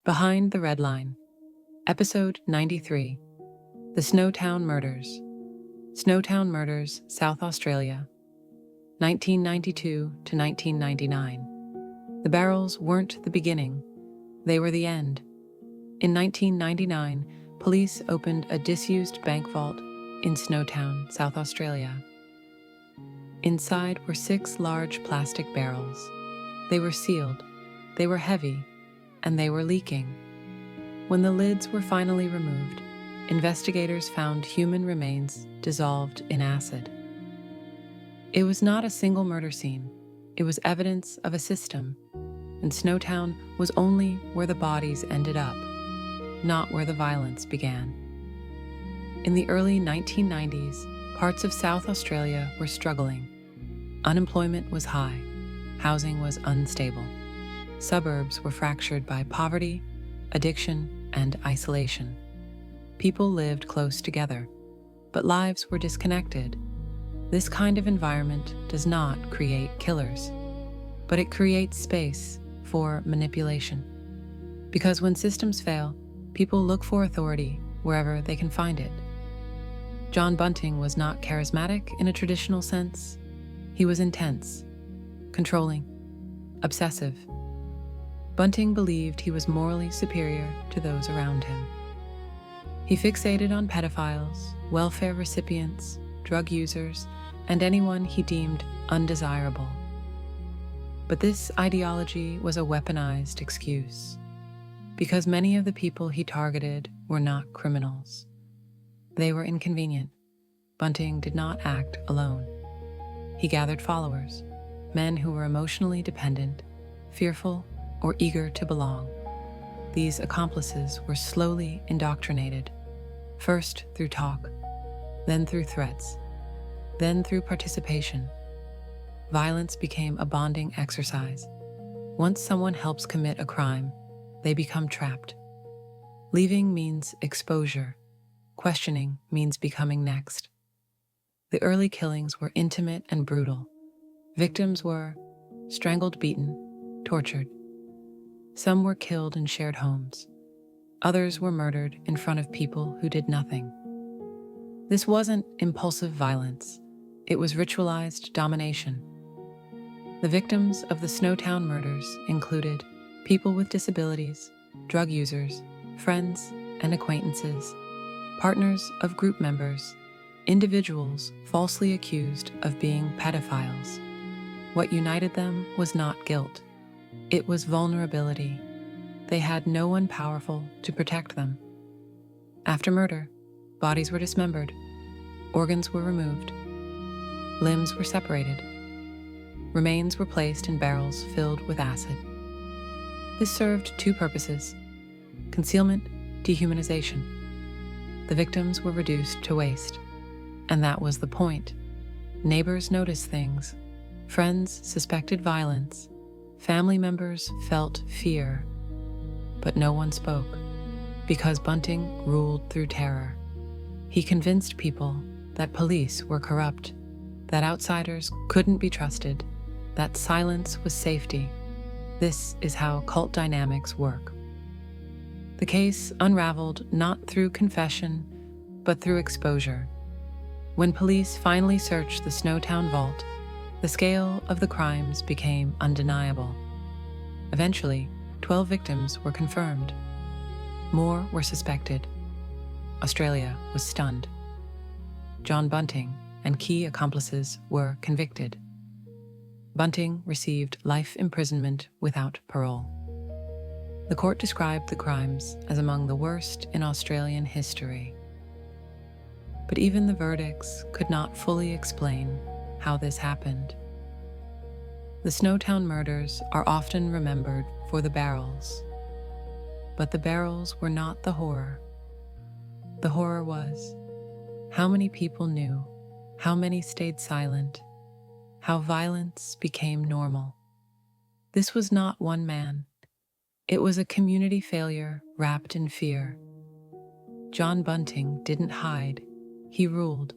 Behind the RedLine, Episode 93, The Snowtown Murders. Snowtown Murders, South Australia, 1992 to 1999. The barrels weren't the beginning, they were the end. In 1999, police opened a disused bank vault in Snowtown, South Australia. Inside were 6 large plastic barrels. They were sealed, they were heavy, and they were leaking. When the lids were finally removed, investigators found human remains dissolved in acid. It was not a single murder scene, it was evidence of a system, and Snowtown was only where the bodies ended up, not where the violence began. In the early 1990s, parts of South Australia were struggling. Unemployment was high, housing was unstable. Suburbs were fractured by poverty, addiction, and isolation. People lived close together, but lives were disconnected. This kind of environment does not create killers, but it creates space for manipulation. Because when systems fail, people look for authority wherever they can find it. John Bunting was not charismatic in a traditional sense. He was intense, controlling, obsessive. Bunting believed he was morally superior to those around him. He fixated on pedophiles, welfare recipients, drug users, and anyone he deemed undesirable. But this ideology was a weaponized excuse, because many of the people he targeted were not criminals. They were inconvenient. Bunting did not act alone. He gathered followers, men who were emotionally dependent, fearful, or eager to belong. These accomplices were slowly indoctrinated, first through talk, then through threats, then through participation. Violence became a bonding exercise. Once someone helps commit a crime, they become trapped. Leaving means exposure. Questioning means becoming next. The early killings were intimate and brutal. Victims were strangled, beaten, tortured. Some were killed in shared homes. Others were murdered in front of people who did nothing. This wasn't impulsive violence. It was ritualized domination. The victims of the Snowtown murders included people with disabilities, drug users, friends and acquaintances, partners of group members, individuals falsely accused of being pedophiles. What united them was not guilt. It was vulnerability. They had no one powerful to protect them. After murder, bodies were dismembered, organs were removed, limbs were separated, remains were placed in barrels filled with acid. This served 2 purposes: concealment, dehumanization. The victims were reduced to waste, and that was the point. Neighbors noticed things, friends suspected violence, family members felt fear, but no one spoke, because Bunting ruled through terror. He convinced people that police were corrupt, that outsiders couldn't be trusted, that silence was safety. This is how cult dynamics work. The case unraveled not through confession, but through exposure. When police finally searched the Snowtown vault, the scale of the crimes became undeniable. Eventually, 12 victims were confirmed. More were suspected. Australia was stunned. John Bunting and key accomplices were convicted. Bunting received life imprisonment without parole. The court described the crimes as among the worst in Australian history. But even the verdicts could not fully explain how this happened. The Snowtown murders are often remembered for the barrels, but the barrels were not the horror. The horror was how many people knew, how many stayed silent, how violence became normal. This was not one man. It was a community failure wrapped in fear. John Bunting didn't hide, he ruled.